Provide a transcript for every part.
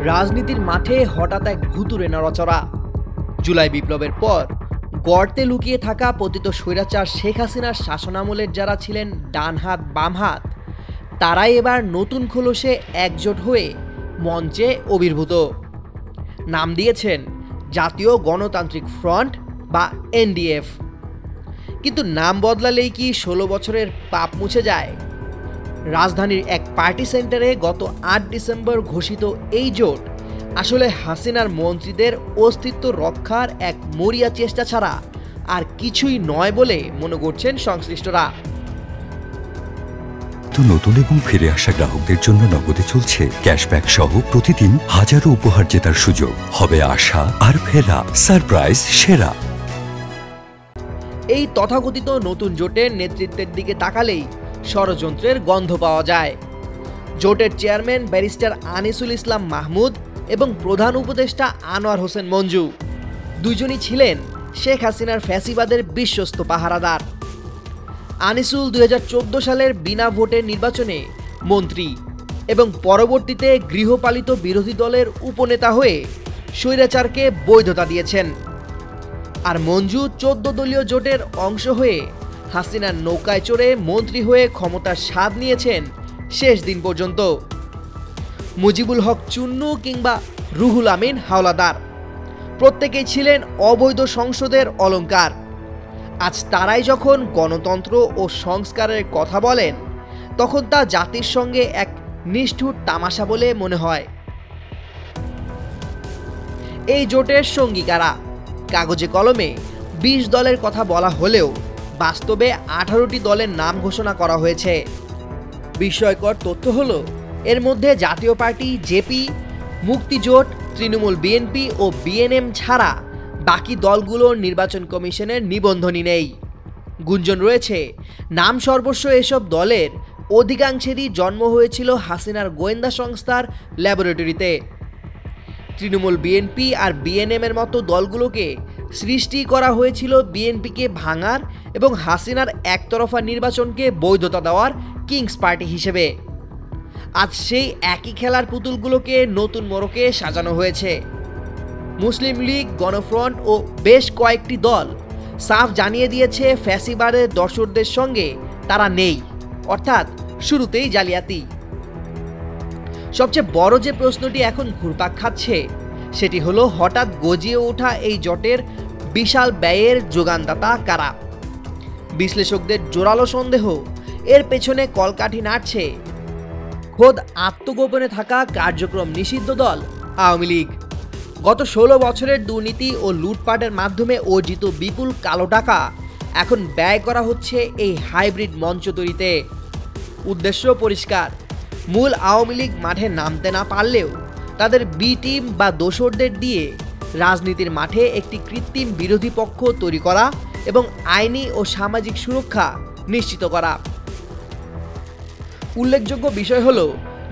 রাজনীতির মাঠে হঠাৎ এক ভুতুড়ে নড়াচড়া। জুলাই বিপ্লবের পর গর্তে লুকিয়ে থাকা পতিত স্বৈরাচার শেখ হাসিনার শাসনামলের যারা ছিলেন ডান হাত বাম হাত, তারাই এবার নতুন খোলসে একজোট হয়ে মঞ্চে আবির্ভূত। নাম দিয়েছেন জাতীয় গণতান্ত্রিক ফ্রন্ট বা এনডিএফ। কিন্তু নাম বদলালেই কি 16 বছরের পাপ মুছে যায়? রাজধানীর এক পার্টি সেন্টারে গত 8 ডিসেম্বর ঘোষিত এই জোট আসলে হাসিনার মন্ত্রীদের অস্তিত্ব রক্ষার এক মরিয়া চেষ্টা ছাড়া আর কিছুই নয় বলে মনে করছেন সংশ্লিষ্টরা। নতুন এবং ফিরে আসা গ্রাহকদের জন্য নগদে চলছে ক্যাশব্যাক সহ প্রতিদিন হাজারো উপহার জেতার সুযোগ। হবে আশা আর ফেরা সারপ্রাইজ সেরা। এই তথাকথিত নতুন জোটের নেতৃত্বের দিকে তাকালেই ষড়যন্ত্রের গন্ধ পাওয়া যায়। জোটের চেয়ারম্যান ব্যারিস্টার আনিসুল ইসলাম মাহমুদ এবং প্রধান উপদেষ্টা আনোয়ার হোসেন মঞ্জু দুজনই ছিলেন শেখ হাসিনার ফ্যাসিবাদের বিশ্বস্ত পাহারাদার। আনিসুল 2014 সালের বিনা ভোটের নির্বাচনে মন্ত্রী এবং পরবর্তীতে গৃহপালিত বিরোধী দলের উপনেতা হয়ে স্বৈরাচারকে বৈধতা দিয়েছেন। আর মঞ্জু 14 দলীয় জোটের অংশ হয়ে হাসিনার নৌকায় চড়ে মন্ত্রী হয়ে ক্ষমতার স্বাদ নিয়েছেন শেষ দিন পর্যন্ত। মুজিবুল হক চুন্নু কিংবা রুহুল আমিন হাওলাদার প্রত্যেকেই ছিলেন অবৈধ সংসদের অলংকার। আজ তারাই যখন গণতন্ত্র ও সংস্কারের কথা বলেন, তখন তা জাতির সঙ্গে এক নিষ্ঠুর তামাশা বলে মনে হয়। এই জোটের সঙ্গী কারা? কাগজে কলমে 20 দলের কথা বলা হলেও বাস্তবে 18টি দলের নাম ঘোষণা করা হয়েছে। বিস্ময়কর তথ্য হলো, এর মধ্যে Jatiya party JP, Muktijote, Trinamool BNP ও বিএনএম ছাড়া বাকি দলগুলোর নির্বাচন কমিশনের নিবন্ধনই নেই। গুঞ্জন রয়েছে নাম সর্বস্ব এসব দলের অধিকাংশেরই জন্ম হয়েছিল হাসিনার গোয়েন্দা সংস্থার ল্যাবরেটরিতে। তৃণমূল বিএনপি আর বিএনএম এর মতো দলগুলোকে সৃষ্টি করা হয়েছিল বিএনপিকে ভাঙার এবং হাসিনার একতরফা নির্বাচনকে বৈধতা দেওয়ার কিংস পার্টি হিসেবে। আজ সেই একই খেলার পুতুলগুলোকে নতুন মোড়কে সাজানো হয়েছে। মুসলিম লীগ, গণফ্রন্ট ও বেশ কয়েকটি দল সাফ জানিয়ে দিয়েছে ফ্যাসিবাদের দর্শকদের সঙ্গে তারা নেই, অর্থাৎ শুরুতেই জালিয়াতি। সবচেয়ে বড় যে প্রশ্নটি এখন ঘুরপাক খাচ্ছে সেটি হলো, হঠাৎ গজিয়ে ওঠা এই জোটের বিশাল ব্যয়ের যোগানদাতা কারা? বিশ্লেষকদের জোরালো সন্দেহ, এর পেছনে কলকাঠি নাড়ছে খোদ আত্মগোপনে থাকা কার্যক্রম নিষিদ্ধ দল আওয়ামী লীগ। গত 16 বছরের দুর্নীতি ও লুটপাটের মাধ্যমে অর্জিত বিপুল কালো টাকা এখন ব্যয় করা হচ্ছে এই হাইব্রিড মঞ্চ তৈরিতে। উদ্দেশ্য পরিষ্কার, মূল আওয়ামী লীগ মাঠে নামতে না পারলেও তাদের বি টিম বা দোসরদের দিয়ে রাজনীতির মাঠে একটি কৃত্রিম বিরোধী পক্ষ তৈরি করা এবং আইনি ও সামাজিক সুরক্ষা নিশ্চিত করা। উল্লেখযোগ্য বিষয় হলো,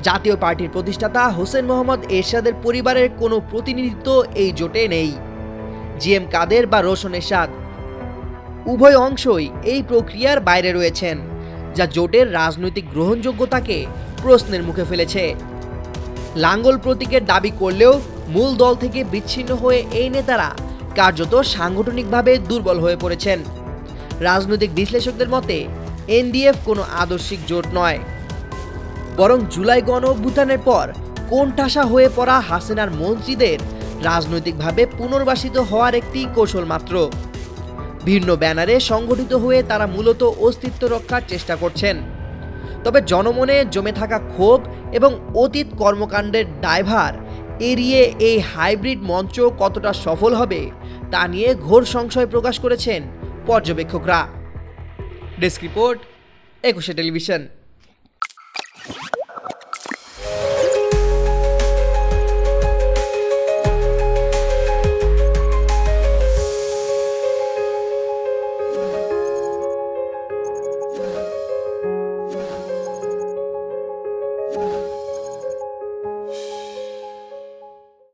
জাতীয় পার্টির প্রতিষ্ঠাতা হোসেন মোহাম্মদ এরশাদের পরিবারের কোনো প্রতিনিধিত্ব এই জোটে নেই। জিএম কাদের বা রোশন এরশাদ উভয় অংশই এই প্রক্রিয়ার বাইরে রয়েছেন, যা জোটের রাজনৈতিক গ্রহণযোগ্যতাকে প্রশ্নের মুখে ফেলেছে। লাঙ্গল প্রতীকের দাবি করলেও মূল দল থেকে বিচ্ছিন্ন হয়ে এই নেতারা কার্যত সাংগঠনিকভাবে দুর্বল হয়ে পড়েছেন। রাজনৈতিক বিশ্লেষকদের মতে এনডিএফ কোনো আদর্শিক জোট নয়, বরং জুলাই গণ অভ্যুত্থানের পর কোণঠাসা হয়ে পড়া হাসিনার মন্ত্রীদের রাজনৈতিকভাবে পুনর্বাসিত হওয়ার একটি কৌশল মাত্র। ভিন্ন ব্যানারে সংগঠিত হয়ে তারা মূলত অস্তিত্ব রক্ষার চেষ্টা করছেন। তবে জনমনে জমে থাকা ক্ষোভ এবং অতীত কর্মকাণ্ডের দায়ভার এড়িয়ে এই হাইব্রিড মঞ্চ কতটা সফল হবে তা নিয়ে ঘোর সংশয় প্রকাশ করেছেন পর্যবেক্ষকরা। Desk report, 21 television.